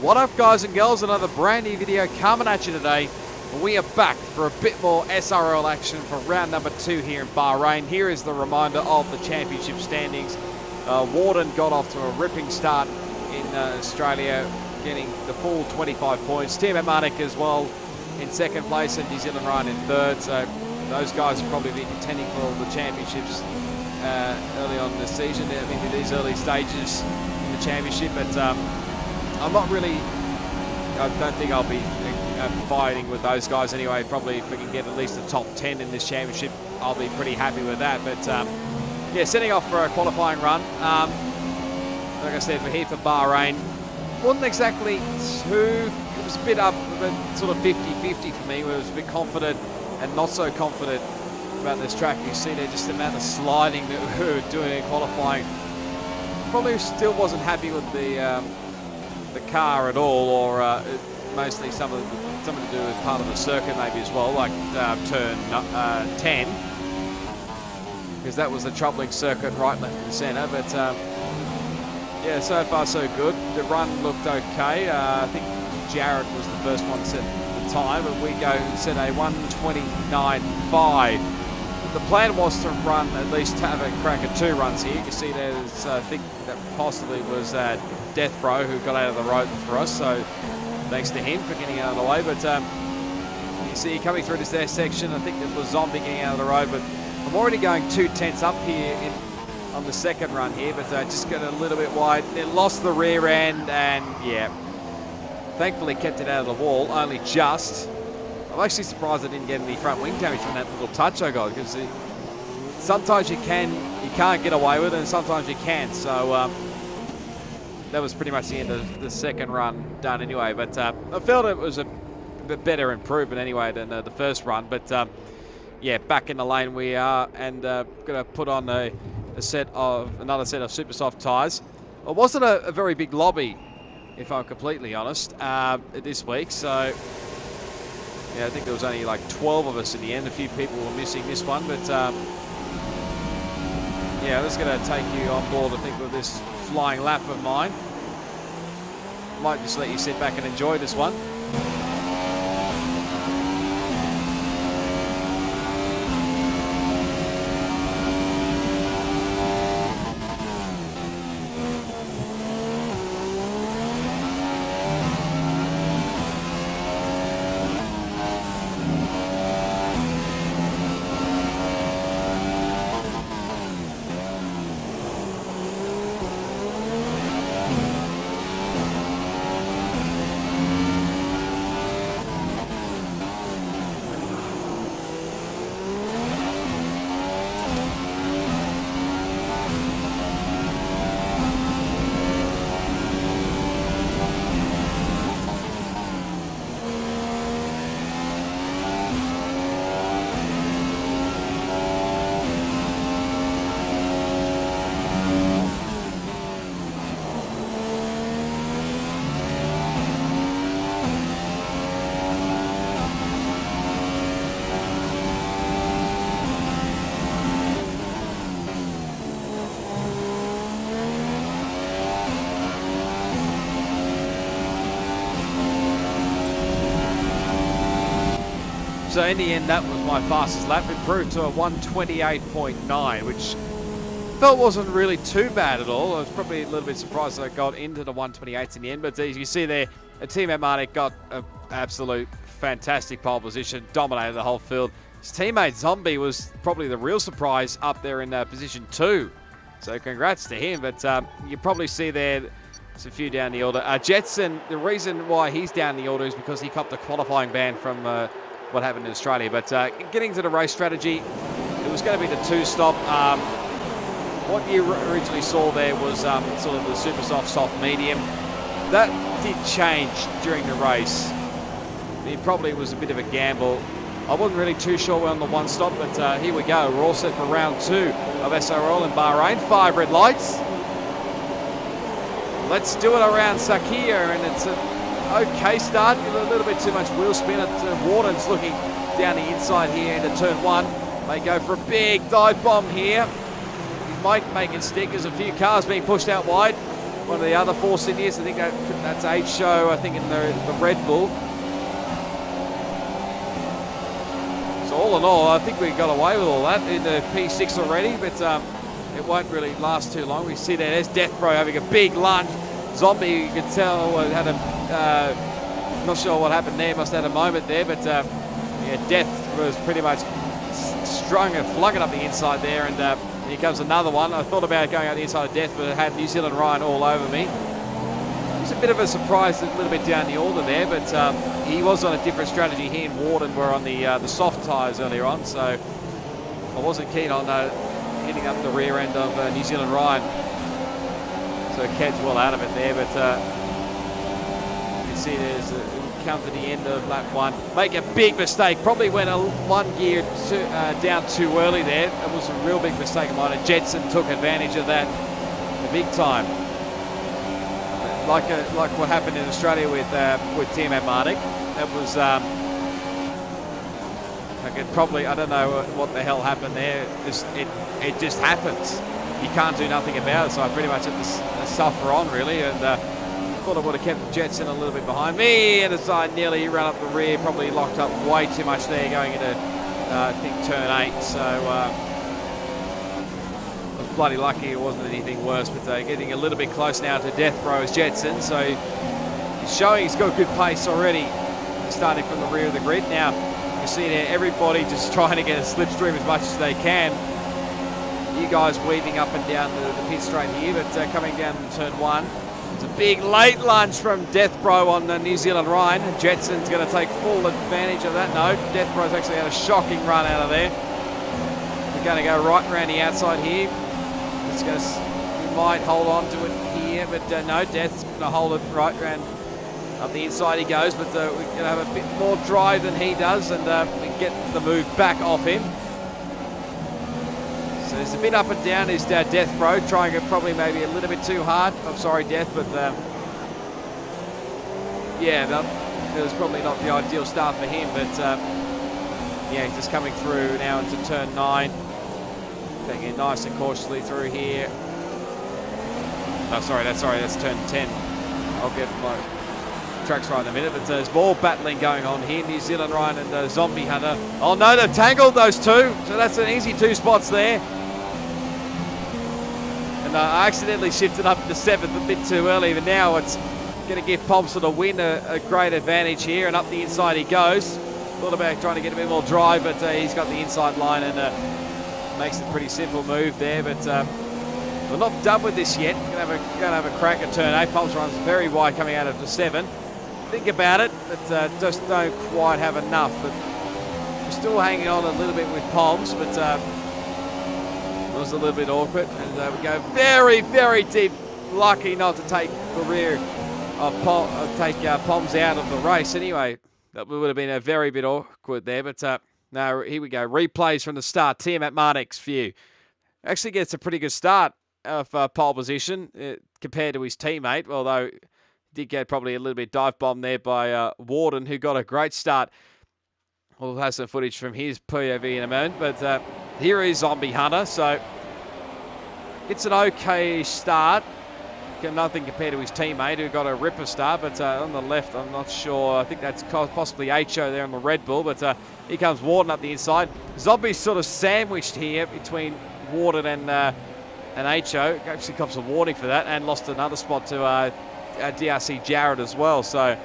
What up, guys and girls? Another brand new video coming at you today. We are back for a bit more SRL action for round number 2 here in Bahrain. Here is the reminder of the championship standings. Warden got off to a ripping start in Australia, getting the full 25 points. Team Atlantic as well in second place, and New Zealand Ryan in third. So those guys will probably be contending for the championships early on in the season. I mean, in these early stages in the championship, but I'm not really, I don't think I'll be fighting with those guys anyway. Probably if we can get at least the top 10 in this championship, I'll be pretty happy with that. But yeah, setting off for a qualifying run. Like I said, we're here for Bahrain. Wasn't exactly too, it was a bit up, sort of 50-50 for me, where I was a bit confident and not so confident about this track. You see there just the amount of sliding that we were doing in qualifying. Probably still wasn't happy with the car at all, or mostly something to do with part of the circuit maybe as well, like turn 10, because that was the troubling circuit, right, left and centre. But yeah, so far so good. The run looked okay. I think Jared was the first one to set the time, and we set a 1:29.5. The plan was to run, at least have a crack at 2 runs here. You can see there's, I think that possibly was Death Bro who got out of the road for us, so thanks to him for getting out of the way. But you see coming through this section, I think it was Zombie getting out of the road, but I'm already going 2 tenths up here on the second run here, but just got a little bit wide. It lost the rear end, and yeah, thankfully kept it out of the wall, only just. I'm actually surprised I didn't get any front wing damage from that little touch I got, because sometimes you can't get away with it, and sometimes you can. So that was pretty much the end of the second run done anyway. But I felt it was a bit better improvement anyway than the first run. But yeah, back in the lane we are, and going to put on another set of super soft tyres. It wasn't a very big lobby, if I'm completely honest, this week. So yeah, I think there was only like 12 of us in the end. A few people were missing this one, but yeah, that's going to take you on board, I think, with this flying lap of mine. Might just let you sit back and enjoy this one. So in the end, that was my fastest lap. Improved to a 1:28.9, which felt wasn't really too bad at all. I was probably a little bit surprised that I got into the 1:28s in the end. But as you see there, Team Atlantic got an absolute fantastic pole position, dominated the whole field. His teammate Zombie was probably the real surprise up there in position 2. So congrats to him. But you probably see there's a few down the order. Jetson, the reason why he's down the order is because he copped a qualifying ban from what happened in Australia. But getting to the race strategy, it was going to be the 2-stop. What you originally saw there was sort of the super soft medium. That did change during the race. It probably was a bit of a gamble. I wasn't really too sure we're on the 1-stop, but here we go. We're all set for round 2 of SRL in Bahrain. 5 red lights. Let's do it around Sakia, and it's okay start, a little bit too much wheel spin. Warden's looking down the inside here into turn 1. They go for a big dive bomb here. He might make it stick. There's a few cars being pushed out wide. one of the other Force Indians. I think that's H-Show, I think, in the Red Bull. So all in all, I think we got away with all that in the P6 already, but it won't really last too long. We see that there's Death Bro having a big lunge. Zombie, you can tell, had a, not sure what happened there, must have had a moment there, but yeah, Death was pretty much strung and flung it up the inside there, and here comes another one. I thought about going out the inside of Death, but it had New Zealand Ryan all over me. It was a bit of a surprise, a little bit down the order there, but he was on a different strategy. He and Warden were on the soft tyres earlier on, so I wasn't keen on hitting up the rear end of New Zealand Ryan. So Ked's well out of it there, but you can see there's come to the end of lap 1. Make a big mistake. Probably went one gear down too early there. It was a real big mistake of mine, and Jetson took advantage of that big time. Like what happened in Australia with Team Atmatic. That was I don't know what the hell happened there. It just happens. You can't do nothing about it. So I pretty much had to suffer on really, and thought I would have kept Jetson a little bit behind me, and as I nearly ran up the rear, probably locked up way too much there going into I think turn 8. So I was bloody lucky it wasn't anything worse, but getting a little bit close now to Death Bro's Jetson. So he's showing he's got good pace already, starting from the rear of the grid. Now you see there everybody just trying to get a slipstream as much as they can. You guys weaving up and down the pit straight here, but coming down to turn 1. It's a big late lunge from Death Bro on New Zealand Ryan. Jetson's going to take full advantage of that. No, Death Bro's actually had a shocking run out of there. We're going to go right around the outside here. We might hold on to it here, but no, Death's going to hold it right around up the inside he goes, but we're going to have a bit more drive than he does, and we get the move back off him. So there's a bit up and down. Is Death Bro trying it probably maybe a little bit too hard. I'm sorry, Death, but yeah, that was probably not the ideal start for him. But yeah, he's just coming through now into turn 9, taking it nice and cautiously through here. Oh, that's turn 10. I'll get my tracks right in a minute, but there's more battling going on here. New Zealand Ryan and Zombie Hunter. Oh no, they've tangled those two, so that's an easy 2 spots there. And I accidentally shifted up to 7th a bit too early, but now it's going to give POMSFORTHEWIN a win a great advantage here, and up the inside he goes. Thought about trying to get a bit more drive, but he's got the inside line and makes a pretty simple move there. But we're not done with this yet. We're going to have a crack at turn 8. POMS runs very wide coming out of the 7. Think about it, but just don't quite have enough. But we're still hanging on a little bit with POMS, but it was a little bit awkward. And we go very, very deep. Lucky not to take the rear of POMS out of the race. Anyway, that would have been a very bit awkward there. But no, here we go. Replays from the start. Team Atmatic's view. Actually gets a pretty good start of pole position compared to his teammate, although did get probably a little bit dive bomb there by Warden, who got a great start. We'll have some footage from his POV in a moment, but here is Zombie Hunter, so it's an okay start. Nothing compared to his teammate, who got a ripper start, but on the left, I'm not sure. I think that's possibly H-O there on the Red Bull, but here comes Warden up the inside. Zombie's sort of sandwiched here between Warden and H-O. Actually cops a warning for that, and lost another spot to DRC Jared as well, so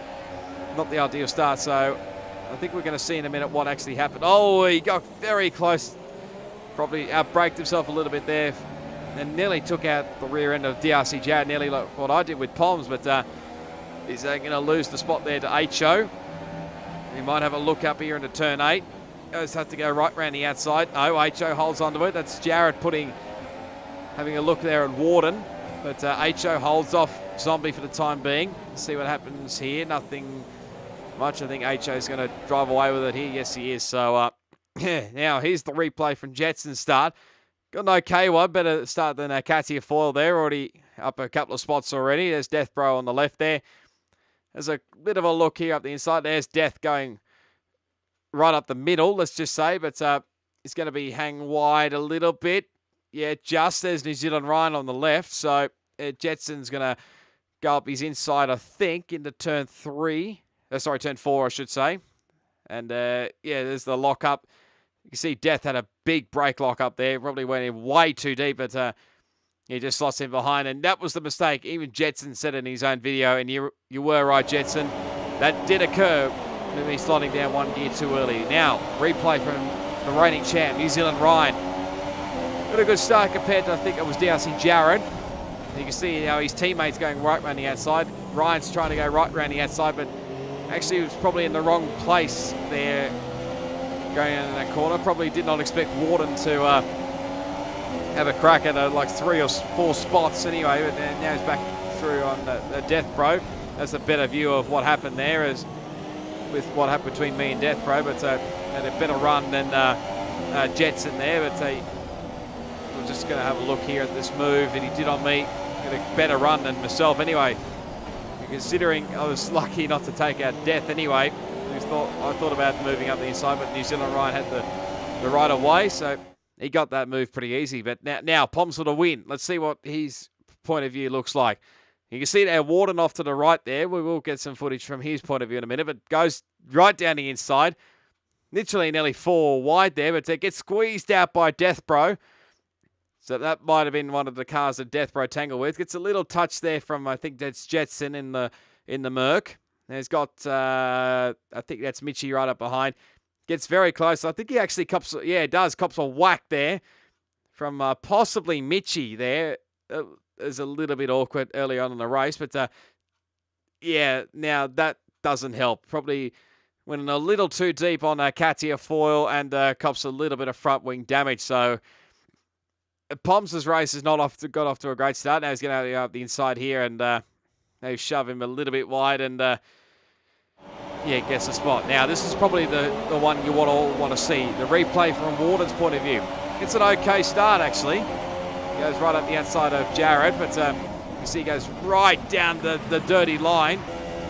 not the ideal start. So I think we're going to see in a minute what actually happened. Oh, he got very close, probably outbraked himself a little bit there, and nearly took out the rear end of DRC Jared, nearly like what I did with POMS, but he's going to lose the spot there to H-O. He might have a look up here into turn 8. Just have to go right around the outside. No, H-O holds onto it. That's Jared having a look there at Warden, but H-O holds off Zombie for the time being. See what happens here. Nothing much. I think H-O's going to drive away with it here. Yes, he is. So yeah, now here's the replay from Jetson's start. Got an okay one, better start than Katia Foyle there. Already up a couple of spots already. There's Death Bro on the left there. There's a bit of a look here up the inside. There's Death going right up the middle, let's just say. But it's going to be hang wide a little bit. Yeah, just there's New Zealand Ryan on the left. So Jetson's going to go up his inside, I think, into turn 3. Turn 4, I should say. And, yeah, there's the lock up. You can see Death had a big brake lock up there. Probably went in way too deep, but he just slots in behind. And that was the mistake. Even Jetson said in his own video, and you were right, Jetson. That did occur with me slotting down one gear too early. Now, replay from the reigning champ, New Zealand Ryan. Got a good start compared to, I think it was Dowsey Jared. You can see how his teammate's going right around the outside. Ryan's trying to go right around the outside, but actually he was probably in the wrong place there going in that corner. Probably did not expect Warden to have a crack at like 3 or 4 spots anyway, but now he's back through on the Death Pro. That's a better view of what happened there as with what happened between me and Death Pro, but had a better run than Jetson there. But we're just going to have a look here at this move, and he did on me. Had a better run than myself anyway. Considering I was lucky not to take out Death anyway, I thought about moving up the inside, but New Zealand Ryan had the right of way, so he got that move pretty easy. But now Poms for the win. Let's see what his point of view looks like. You can see there Warden off to the right there. We will get some footage from his point of view in a minute, but goes right down the inside. Literally nearly 4 wide there, but it gets squeezed out by Death Bro. So that might have been one of the cars that Death Bro tangled with. Gets a little touch there from, I think that's Jetson in the Merc. And he's got, I think that's Mitchie right up behind. Gets very close. I think he actually cops, yeah, it does. Cops a whack there from possibly Mitchie there. It was a little bit awkward early on in the race, but yeah, now that doesn't help. Probably went a little too deep on Katia foil and cops a little bit of front wing damage. So Poms' race has not got off to a great start. Now he's going to go up the inside here and they shove him a little bit wide and yeah, gets the spot. Now this is probably the one you all want to see. The replay from Warden's point of view. It's an okay start actually. He goes right up the outside of Jared, but you see he goes right down the dirty line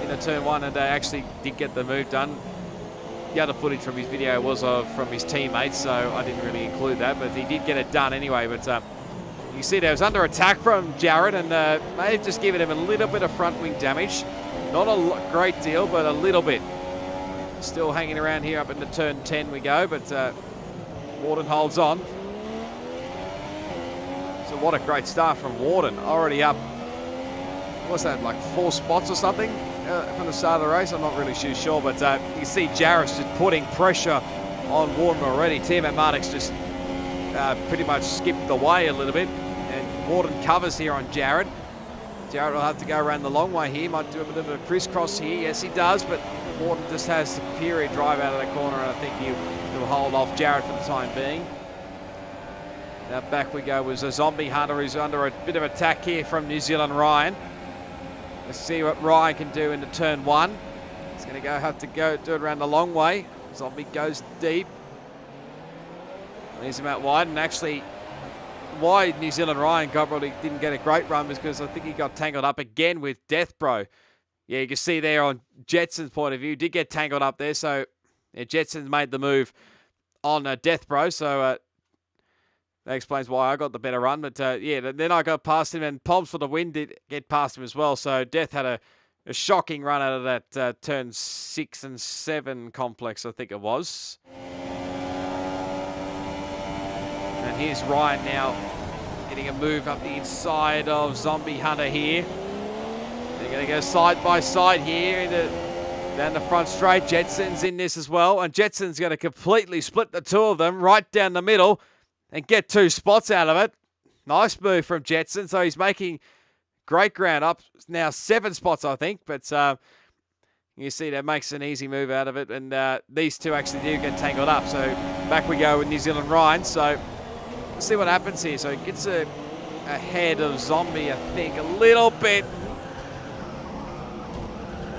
into turn 1 and actually did get the move done. The other footage from his video was from his teammates, so I didn't really include that, but he did get it done anyway. But you see there was under attack from Jared and may have just given him a little bit of front wing damage. Not a great deal, but a little bit. Still hanging around here up into turn 10 we go, but Warden holds on. So what a great start from Warden. Already up, what's that, like 4 spots or something? From the start of the race, I'm not really too sure, but you can see Jarrett's just putting pressure on Warden already. Teammate Martix just pretty much skipped the way a little bit, and Warden covers here on Jared. Jared will have to go around the long way here, might do a bit of a crisscross here, yes he does, but Warden just has superior drive out of the corner, and I think he'll hold off Jared for the time being. Now back we go with a Zombie Hunter who's under a bit of attack here from New Zealand Ryan. Let's see what Ryan can do into turn 1. He's going to have to do it around the long way. Zombie goes deep. Leaves him out wide. And actually, why New Zealand Ryan probably didn't get a great run was because I think he got tangled up again with Death Bro. Yeah, you can see there on Jetson's point of view, did get tangled up there. So yeah, Jetson made the move on Death Bro. So that explains why I got the better run. But yeah, then I got past him, and Poms for the win did get past him as well. So Death had a shocking run out of that turn 6 and 7 complex, I think it was. And here's Ryan now getting a move up the inside of Zombie Hunter here. They're going to go side by side here down the front straight. Jetson's in this as well, and Jetson's going to completely split the two of them right down the middle and get 2 spots out of it. Nice move from Jetson. So he's making great ground up. Now 7 spots, I think. But you see that makes an easy move out of it. And these two actually do get tangled up. So back we go with New Zealand Ryan. So let's see what happens here. So he gets ahead of Zombie, I think, a little bit.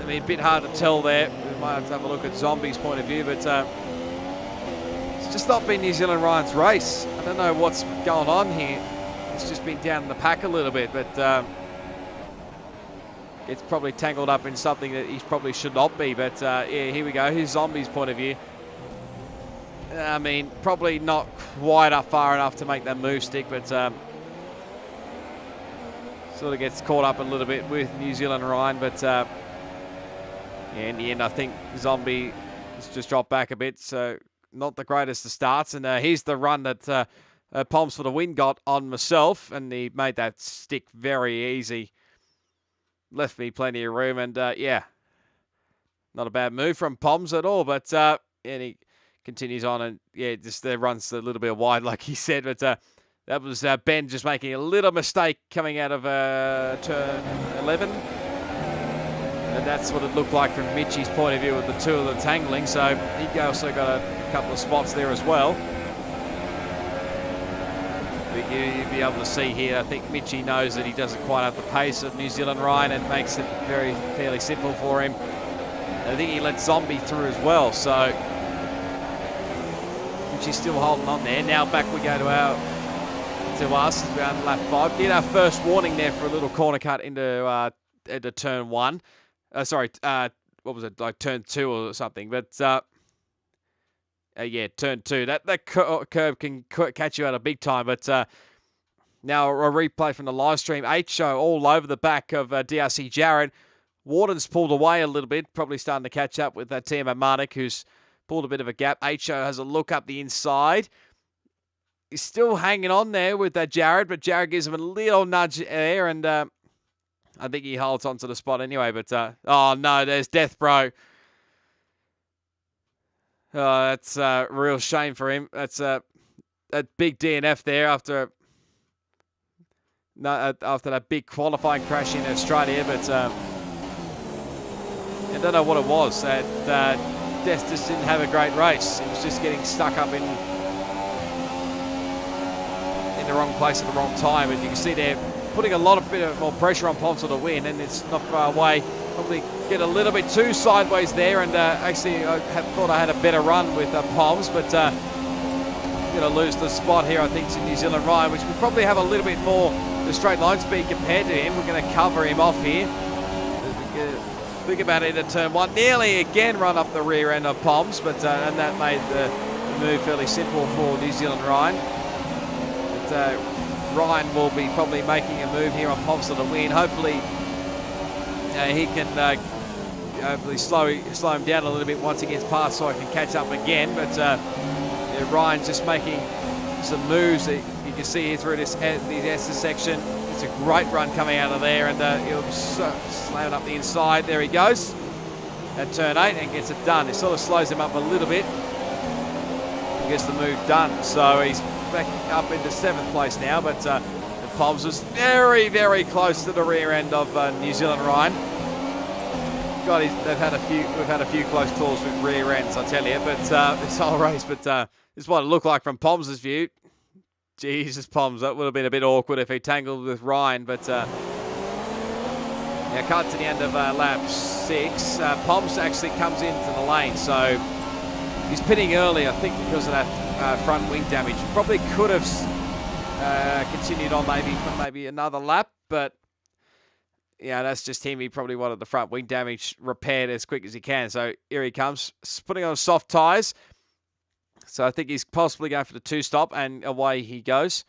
I mean, a bit hard to tell there. We might have to have a look at Zombie's point of view. But it's just not been New Zealand Ryan's race. I don't know what's going on here. It's just been down in the pack a little bit, but it's probably tangled up in something that he probably should not be. But yeah, here we go. Here's Zombie's point of view. I mean, probably not quite up far enough to make that move stick, but Sort of gets caught up a little bit with New Zealand Ryan, but yeah, in the end, I think Zombie has just dropped back a bit, so not the greatest of starts. And here's the run that Poms for the win got on myself, and he made that stick very easy. Left me plenty of room, and yeah, not a bad move from Poms at all, but and he continues on, and yeah, just runs a little bit wide, like he said, but that was Ben just making a little mistake coming out of turn 11. And that's what it looked like from Mitchie's point of view with the two of them tangling. So he also got a couple of spots there as well. But you'll be able to see here, I think Mitchie knows that he doesn't quite have the pace of New Zealand Ryan, and makes it fairly simple for him. And I think he let Zombie through as well. So Mitchie's still holding on there. Now back we go to us around lap 5. Did our first warning there for a little corner cut into turn 1. Sorry, what was it, like turn 2 or something? But yeah, turn 2. That curve can catch you out a big time. But now a replay from the live stream. H-Show all over the back of DRC Jared. Warden's pulled away a little bit, probably starting to catch up with Timo Marnik, who's pulled a bit of a gap. H-Show has a look up the inside. He's still hanging on there with Jared, but Jared gives him a little nudge there, and I think he holds on to the spot anyway. But, oh no, there's Death Bro. Oh, that's a real shame for him. That's a big DNF there after that big qualifying crash in Australia. But I don't know what it was. Death just didn't have a great race. He was just getting stuck up in the wrong place at the wrong time, and you can see they're putting a bit more pressure on Poms to win, and it's not far away. Probably get a little bit too sideways there, and actually I thought I had a better run with Poms, but going to lose the spot here, I think, to New Zealand Ryan, which will probably have a little bit more the straight line speed compared to him. We're going to cover him off here. Think about it at turn 1. Nearly again run up the rear end of Poms, but and that made the move fairly simple for New Zealand Ryan. Ryan will be probably making a move here on Poms to win. Hopefully he can hopefully slow him down a little bit once he gets past, so I can catch up again. But yeah, Ryan's just making some moves that you can see here through this S's section. It's a great run coming out of there, and he'll slam it up the inside. There he goes at turn 8 and gets it done. It sort of slows him up a little bit and gets the move done. So he's back up into 7th place now, but Poms was very, very close to the rear end of New Zealand Ryan. God, we've had a few close calls with rear ends, I tell you, but this whole race. But this is what it looked like from Poms' view. Jesus, Poms, that would have been a bit awkward if he tangled with Ryan, but yeah, cut to the end of lap 6. Poms actually comes into the lane, so he's pitting early, I think, because of that front wing damage. Probably could have continued on for maybe another lap, but yeah, that's just him. He probably wanted the front wing damage repaired as quick as he can. So here he comes, putting on soft tyres. So I think he's possibly going for the 2-stop, and away he goes.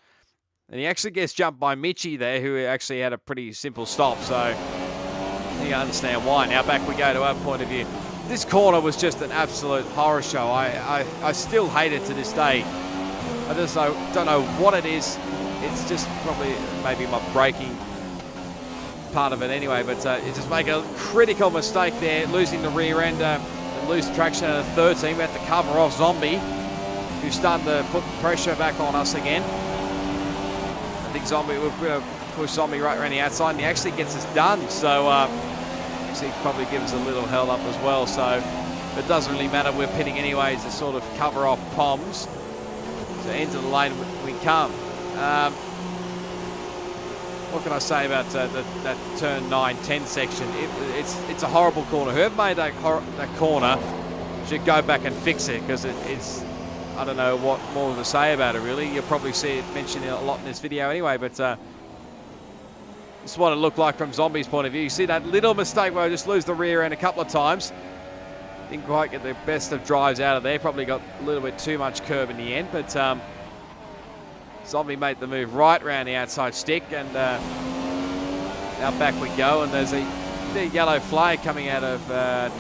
And he actually gets jumped by Mitchie there, who actually had a pretty simple stop. So you understand why. Now back we go to our point of view. This corner was just an absolute horror show. I still hate it to this day. I just don't know what it is. It's just probably maybe my braking part of it anyway. But you just make a critical mistake there, losing the rear end, and lose traction at 13. We have to cover off Zombie, who's starting to put pressure back on us again. I think Zombie will push Zombie right around the outside, and he actually gets us done. So he probably gives a little held up as well. So it doesn't really matter. We're pitting anyways to sort of cover off Poms. So into the lane we come. What can I say about that turn 9-10 section? It's a horrible corner. Whoever made that corner should go back and fix it, because it's I don't know what more to say about it, really. You'll probably see it mentioned a lot in this video anyway, but this is what it looked like from Zombie's point of view. You see that little mistake where I just lose the rear end a couple of times. Didn't quite get the best of drives out of there. Probably got a little bit too much curb in the end, but Zombie made the move right around the outside stick, and now back we go, and there's a yellow flag coming out of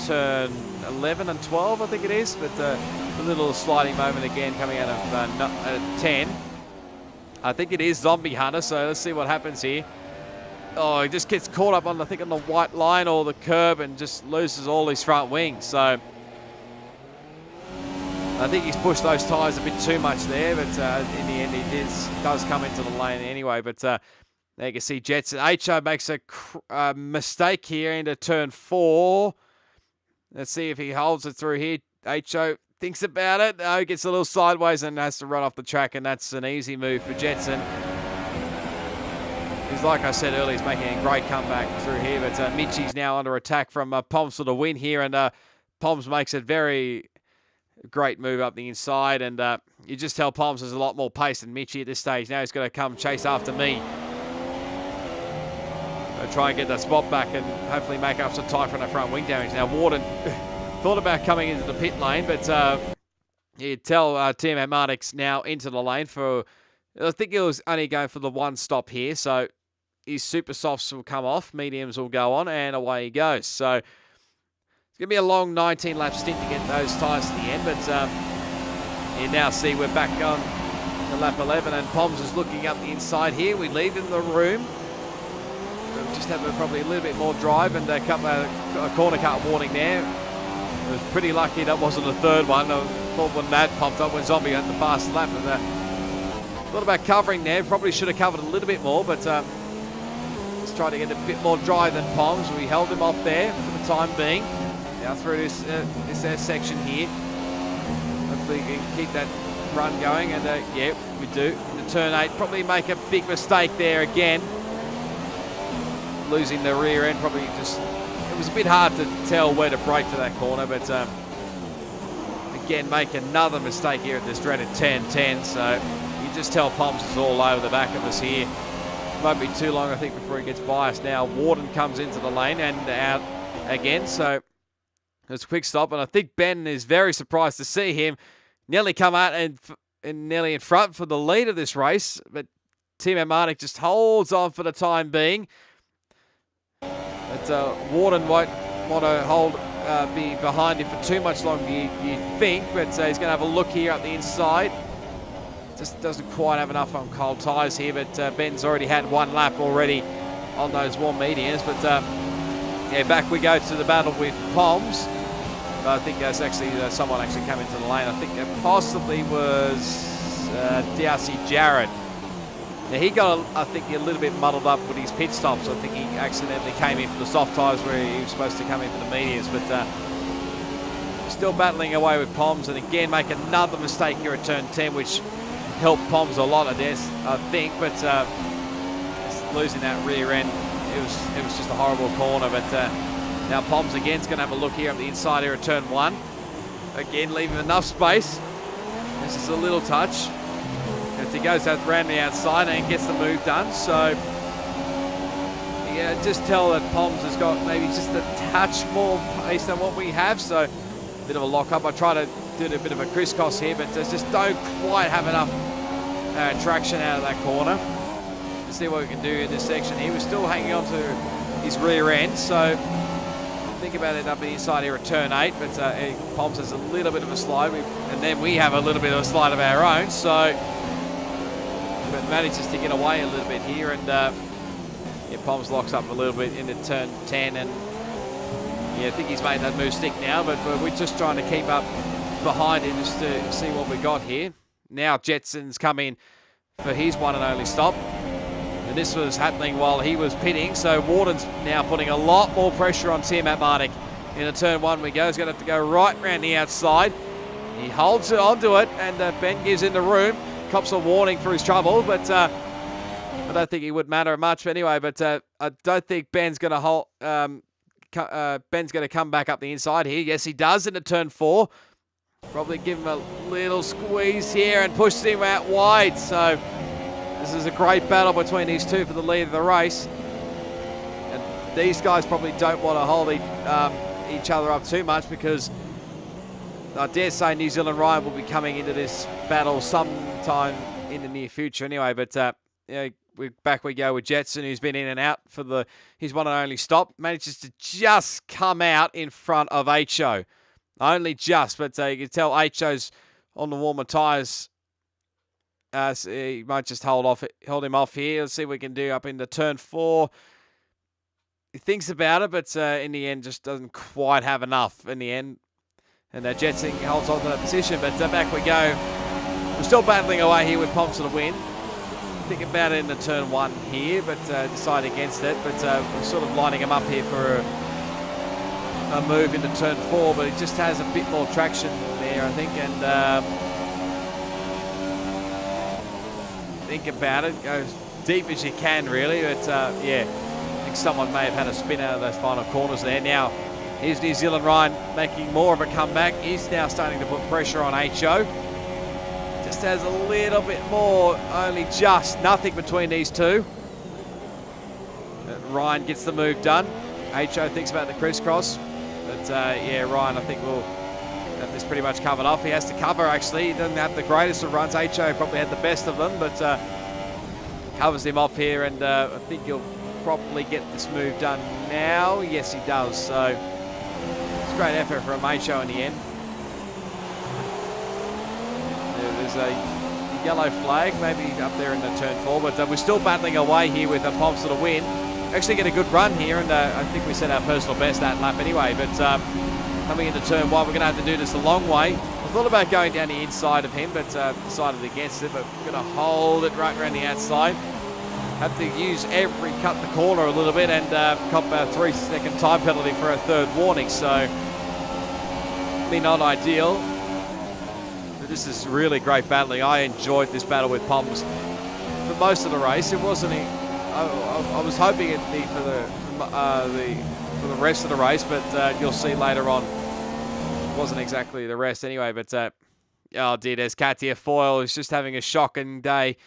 turn 11 and 12, I think it is, but a little sliding moment again coming out of 10. I think it is Zombie Hunter, so let's see what happens here. Oh, he just gets caught up on, I think, on the white line or the curb and just loses all his front wings. So I think he's pushed those tyres a bit too much there, but in the end he does come into the lane anyway. But there you can see Jetson. HO makes a mistake here into turn 4. Let's see if he holds it through here. HO thinks about it. No, he gets a little sideways and has to run off the track, and that's an easy move for Jetson. He's, like I said earlier, he's making a great comeback through here, but Mitchie's now under attack from Poms for the win here, and Poms makes a very great move up the inside, and you just tell Poms there's a lot more pace than Mitchie at this stage. Now he's going to come chase after me. I'll try and get that spot back and hopefully make up some time from the front wing damage. Now Warden thought about coming into the pit lane, but you'd tell Team Atmatic's now into the lane for, I think he was only going for the one stop here, so his super softs will come off, mediums will go on, and away he goes. So it's going to be a long 19-lap stint to get those tyres to the end, but you now see we're back on the lap 11, and Poms is looking up the inside here. We leave him the room. We'll just have probably a little bit more drive, and a corner cut warning there. I was pretty lucky that wasn't a third one. I thought when that popped up when Zombie had the fast lap, and thought about covering there. Probably should have covered a little bit more, but just trying to get a bit more drive than Poms. We held him off there for the time being. Now through this section here. Hopefully we can keep that run going, and yeah, we do. Into turn 8, probably make a big mistake there again. Losing the rear end, probably just, it was a bit hard to tell where to brake for that corner, but again, make another mistake here at this dreaded 10-10, so you just tell Poms is all over the back of us here. Won't be too long, I think, before he gets by us. Now Warden comes into the lane and out again, so it's a quick stop, and I think Ben is very surprised to see him nearly come out and nearly in front for the lead of this race, but Team Atmatic just holds on for the time being. But Warden won't want to be behind him for too much longer, you think, but he's going to have a look here up the inside. Just doesn't quite have enough on cold tyres here, but Ben's already had one lap already on those warm mediums. But yeah, back we go to the battle with Poms. But I think there's actually someone actually came into the lane. I think it possibly was DRC Jared. Now he got, I think, a little bit muddled up with his pit stops. I think he accidentally came in for the soft tyres where he was supposed to come in for the mediums. But still battling away with Poms, and again make another mistake here at turn 10, which helped Poms a lot, I think. But losing that rear end, it was just a horrible corner. But now Poms again is going to have a look here on the inside here at turn 1. Again, leaving enough space. This is a little touch. If he goes out around the outside and gets the move done. So yeah, just tell that Poms has got maybe just a touch more pace than what we have. So a bit of a lock up. I try to do a bit of a crisscross here, but just don't quite have enough traction out of that corner. Let's see what we can do in this section here. We're still hanging on to his rear end. So think about it up the inside here at turn 8, but Poms has a little bit of a slide, and then we have a little bit of a slide of our own. So but manages to get away a little bit here, and yeah, Poms locks up a little bit into turn 10, and yeah, I think he's made that move stick now, but we're just trying to keep up behind him just to see what we got here. Now Jetson's come in for his one and only stop, and this was happening while he was pitting, so Warden's now putting a lot more pressure on Team Atmatic. Into turn 1 we go. He's going to have to go right around the outside. He holds it onto it, and Ben gives in the room. Cops a warning for his trouble, but I don't think it would matter much anyway. But I don't think Ben's going to hold. Ben's going to come back up the inside here. Yes, he does into turn 4. Probably give him a little squeeze here and push him out wide. So this is a great battle between these two for the lead of the race. And these guys probably don't want to hold each other up too much, because I dare say New Zealand Ryan will be coming into this battle sometime in the near future anyway. But you know, back we go with Jetson, who's been in and out for his one and only stop. Manages to just come out in front of HO. Only just, but you can tell HO's on the warmer tyres. So he might just hold him off here. Let's see what we can do up into turn 4. He thinks about it, but in the end just doesn't quite have enough in the end. And Jetson holds on to that position, but back we go. We're still battling away here with POMSFORTHEWIN. Think about it in the turn 1 here, but decide against it. But we're sort of lining him up here for a move into turn 4, but it just has a bit more traction there, I think. And think about it, go as deep as you can, really. But yeah, I think someone may have had a spin out of those final corners there. Now, here's New Zealand Ryan making more of a comeback. He's now starting to put pressure on HO. Just has a little bit more, only just nothing between these two. Ryan gets the move done. HO thinks about the crisscross. But yeah, Ryan, I think will have this pretty much covered off. He has to cover, actually. He doesn't have the greatest of runs. HO probably had the best of them, but covers him off here, and I think he'll probably get this move done now. Yes, he does. So it's a great effort from HO in the end. There's a yellow flag, maybe up there in the turn 4, but we're still battling away here with POMSFORTHEWIN. Actually get a good run here, and I think we set our personal best that lap anyway, but coming into turn 1, we're going to have to do this a long way. I thought about going down the inside of him, but decided against it, but we're going to hold it right around the outside. Have to use cut the corner a little bit, and cop a 3-second time penalty for a third warning, so be not ideal. This is really great battling. I enjoyed this battle with Poms for most of the race. It wasn't. I was hoping it'd be for the rest of the race, but you'll see later on. It wasn't exactly the rest anyway. But oh dear, there's Katia Foyle, who's just having a shocking day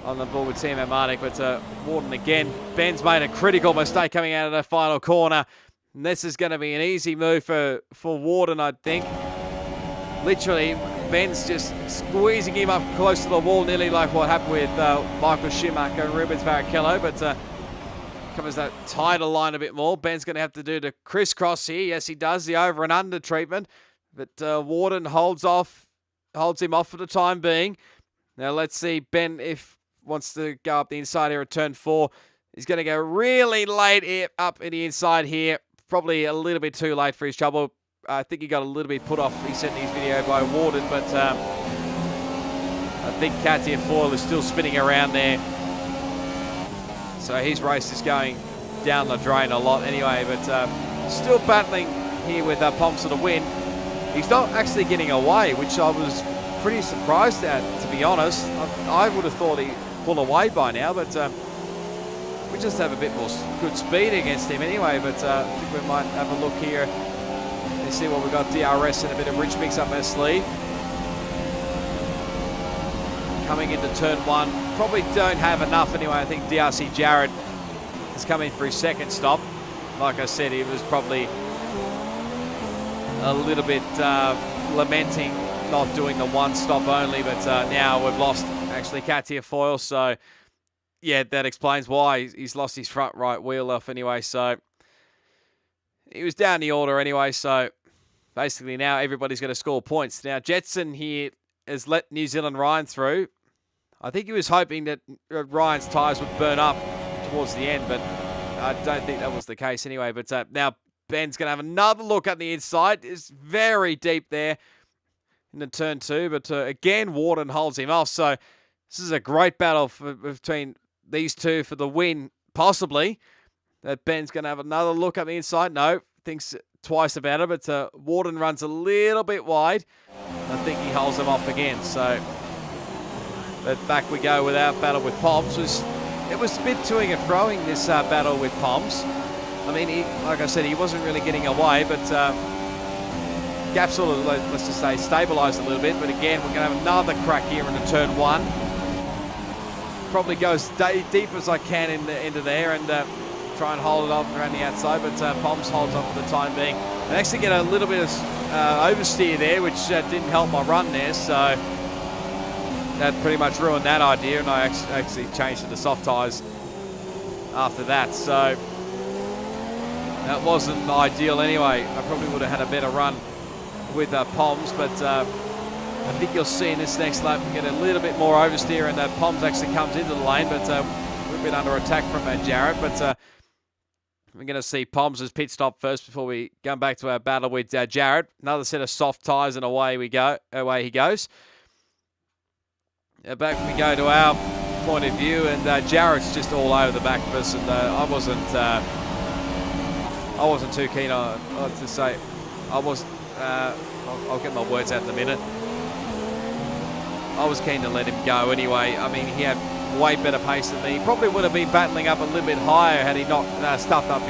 on the board with Team Amatic. But Warden again. Ben's made a critical mistake coming out of the final corner. And this is going to be an easy move for Warden, I think. Literally, Ben's just squeezing him up close to the wall, nearly like what happened with Michael Schumacher and Rubens Barrichello, but covers that tighter line a bit more. Ben's going to have to do the crisscross here. Yes, he does, the over and under treatment, but Warden holds him off for the time being. Now let's see, Ben, if wants to go up the inside here at turn 4, he's going to go really late here, up in the inside here, probably a little bit too late for his trouble. I think he got a little bit put off, he said in his video, by Warden, but I think Katia Foyle is still spinning around there. So his race is going down the drain a lot anyway, but still battling here with POMSFORTHEWIN. He's not actually getting away, which I was pretty surprised at, to be honest. I would have thought he'd pull away by now, but we just have a bit more good speed against him anyway, but I think we might have a look here. You see what we've got, DRS and a bit of rich mix up our sleeve. Coming into turn 1, probably don't have enough anyway. I think DRC Jared is coming for his second stop. Like I said, he was probably a little bit lamenting not doing the one stop only, but now we've lost actually Katia Foyle, so yeah, that explains why he's lost his front right wheel off anyway, so he was down the order anyway, so basically now everybody's going to score points. Now Jetson here has let New Zealand Ryan through. I think he was hoping that Ryan's tyres would burn up towards the end, but I don't think that was the case anyway. But now Ben's going to have another look at the inside. It's very deep there in the turn 2, but again, Warden holds him off. So this is a great battle between these two for the win, possibly. That Ben's going to have another look at the inside. No, thinks twice about it, but Warden runs a little bit wide. I think he holds him off again. So, but back we go with our battle with Poms. It was a bit toing and froing, this battle with Poms. I mean, like I said, he wasn't really getting away, but gap sort of, let's just say, stabilised a little bit. But again, we're going to have another crack here in the turn 1. Probably go as deep as I can into there and try and hold it off around the outside, but Poms holds on for the time being. I actually get a little bit of oversteer there, which didn't help my run there, so that pretty much ruined that idea, and I actually changed to the soft tyres after that. So that wasn't ideal anyway. I probably would have had a better run with Poms, but I think you'll see in this next lap we get a little bit more oversteer, and Poms actually comes into the lane, but we're a bit under attack from Jarrett. But we're going to see Poms' pit stop first before we go back to our battle with Jarrett. Another set of soft tyres, and away we go. Away he goes. Back we go to our point of view, and Jarrett's just all over the back of us, and I wasn't too keen on to say. I'll get my words out in a minute. I was keen to let him go anyway. I mean, he had way better pace than me. Probably would have been battling up a little bit higher had he not stuffed up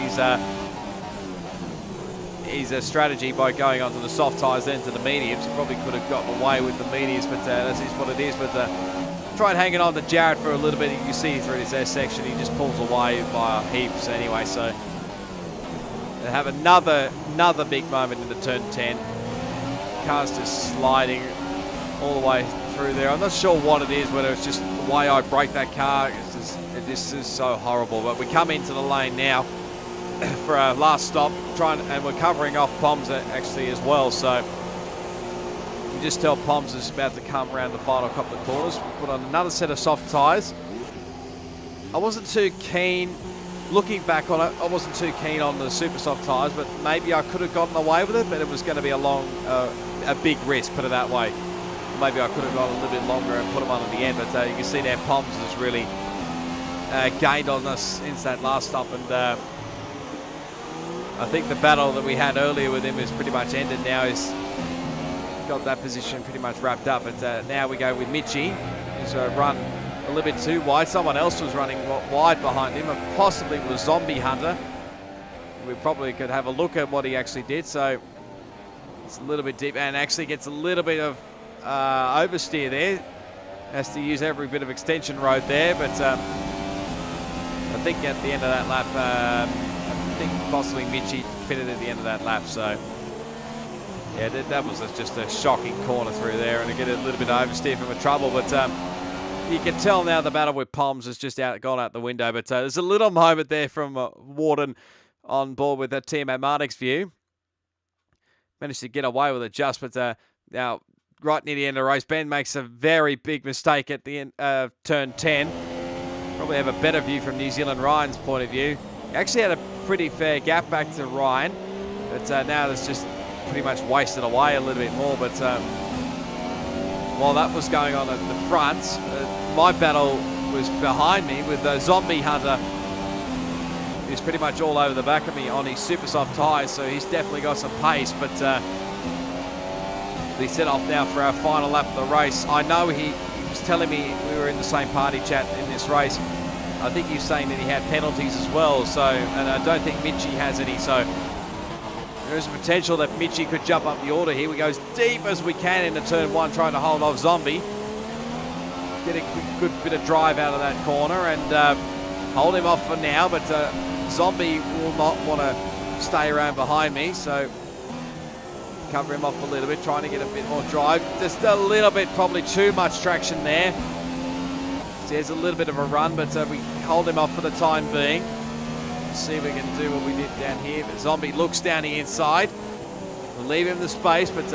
his strategy by going onto the soft tyres then to the mediums. He probably could have gotten away with the mediums, but that is what it is. But tried hanging on to Jarrett for a little bit. You can see through his S section, he just pulls away by heaps anyway. So they have another big moment into turn 10. Car's just sliding all the way through there. I'm not sure what it is, whether it's just the way I break that car. This is so horrible. But we come into the lane now for our last stop, and we're covering off Poms actually as well. So you just tell Poms is about to come around the final couple of corners. We put on another set of soft tyres. I wasn't too keen. Looking back on it, I wasn't too keen on the super soft tyres, but maybe I could have gotten away with it, but it was going to be a big risk, put it that way. Maybe I could have gone a little bit longer and put them on at the end, but you can see there Poms has really gained on us into that last stop, and I think the battle that we had earlier with him is pretty much ended now. He's got that position pretty much wrapped up, but now we go with Mitchie. He's run a little bit too wide. Someone else was running wide behind him, and possibly was Zombie Hunter. We probably could have a look at what he actually did. So it's a little bit deep, and actually gets a little bit of oversteer there. Has to use every bit of extension road there, but I think at the end of that lap, I think possibly Mitchie pitted at the end of that lap. So yeah, that was just a shocking corner through there, and to get a little bit of oversteer from a trouble, but you can tell now the battle with Poms has just gone out the window. But there's a little moment there from Warden on board with that team at Marnik's view. Managed to get away with it just, but now right near the end of the race, Ben makes a very big mistake at the end of turn 10. Probably have a better view from New Zealand Ryan's point of view. He actually had a pretty fair gap back to Ryan, but now it's just pretty much wasted away a little bit more. But while that was going on at the front, my battle was behind me with the Zombie Hunter. He's pretty much all over the back of me on his super soft tyres, so he's definitely got some pace. But we set off now for our final lap of the race. I know he was telling me, we were in the same party chat in this race, I think he was saying that he had penalties as well, so, and I don't think Mitchie has any, so there is a potential that Mitchie could jump up the order here. We go as deep as we can into turn 1, trying to hold off Zombie. Get a good bit of drive out of that corner and hold him off for now, but Zombie will not want to stay around behind me, so cover him off a little bit, trying to get a bit more drive. Just a little bit, probably too much traction there. So there's a little bit of a run, but we hold him off for the time being. See if we can do what we did down here. But Zombie looks down the inside. We'll leave him the space, but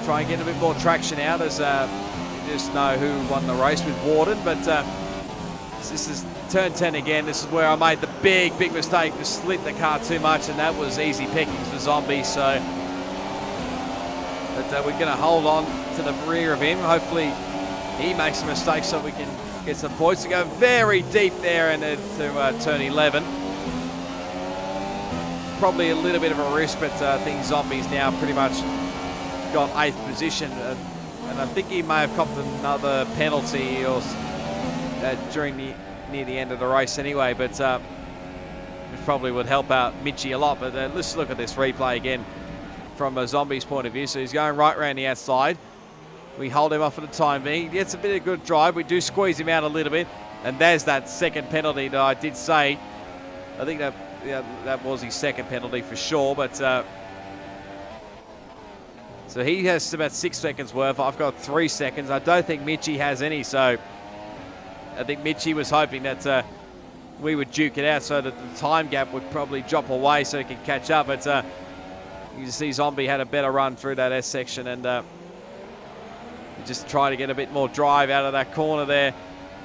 try and get a bit more traction out as you just know who won the race with Warden. But this is turn 10 again. This is where I made the big mistake to slip the car too much, and that was easy pickings for Zombie. So, but we're going to hold on to the rear of him. Hopefully he makes a mistake so we can get some points to go very deep there into turn 11. Probably a little bit of a risk, but I think Zombie's now pretty much got 8th position, and I think he may have copped another penalty or during near the end of the race anyway, but which probably would help out Mitchie a lot. But let's look at this replay again from a Zombie's point of view. So he's going right around the outside. We hold him off for the time being. He gets a bit of good drive. We do squeeze him out a little bit, and there's that second penalty that I did say. I think that was his second penalty for sure, but so So he has about 6 seconds worth. I've got 3 seconds. I don't think Mitchie has any. So I think Mitchie was hoping that we would duke it out so that the time gap would probably drop away so he can catch up. But you see Zombie had a better run through that S section and just try to get a bit more drive out of that corner there.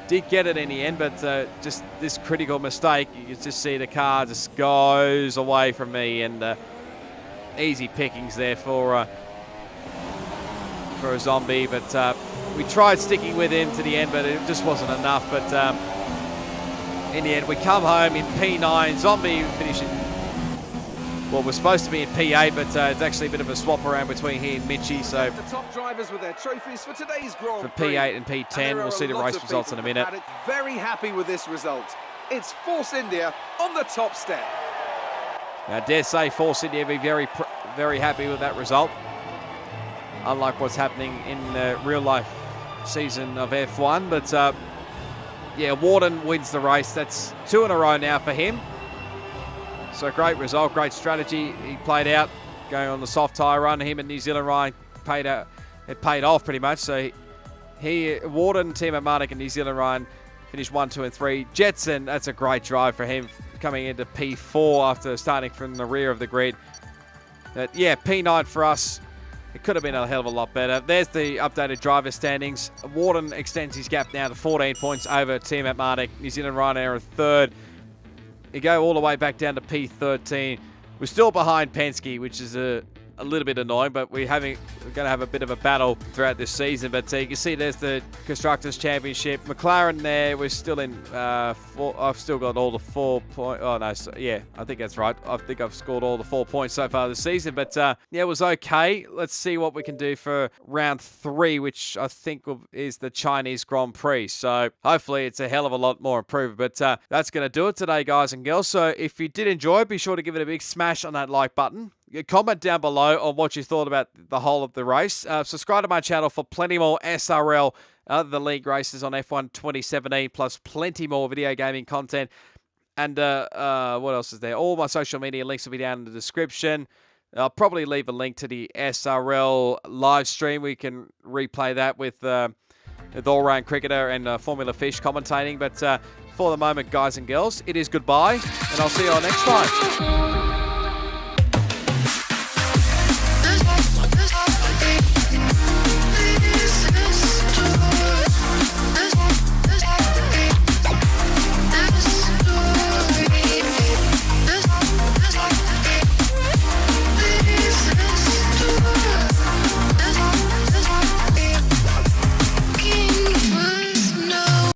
Did get it in the end, but just this critical mistake, you can just see the car just goes away from me, and easy pickings there for a Zombie. But we tried sticking with him to the end, but it just wasn't enough. But in the end, we come home in P9. Zombie finishing, well, we're supposed to be in P8, but it's actually a bit of a swap around between he and Mitchie. So the top drivers with their trophies for today's Grand for Prix. P8 and P10, we'll see the race results in a minute. Very happy with this result. It's Force India on the top step. Now, I dare say Force India be very happy with that result. Unlike what's happening in the real life season of F1. But yeah, Warden wins the race. That's 2 in a row now for him. So great result, great strategy he played out, going on the soft tyre run. Him and New Zealand Ryan it paid off pretty much. So Warden, Team Atmatic and New Zealand Ryan finished 1, 2 and 3. Jetson, that's a great drive for him, coming into P4 after starting from the rear of the grid. But yeah, P9 for us. It could have been a hell of a lot better. There's the updated driver standings. Warden extends his gap now to 14 points over Team Atmatic. New Zealand Ryan are in third. You go all the way back down to P13. We're still behind Penske, which is a little bit annoying, but we're going to have a bit of a battle throughout this season. But you can see there's the Constructors' Championship. McLaren there, we're still in I've still got all the 4 points. Oh, no, yeah, I think that's right. I think I've scored all the 4 points so far this season. But yeah, it was okay. Let's see what we can do for round 3, which I think is the Chinese Grand Prix. So hopefully it's a hell of a lot more improved. But that's going to do it today, guys and girls. So if you did enjoy it, be sure to give it a big smash on that like button. Comment down below on what you thought about the whole of the race. Subscribe to my channel for plenty more SRL, the league races on F1 2017, plus plenty more video gaming content. And what else is there? All my social media links will be down in the description. I'll probably leave a link to the SRL live stream. We can replay that with all-round cricketer and Formula Fish commentating. But for the moment, guys and girls, it is goodbye, and I'll see you all next time.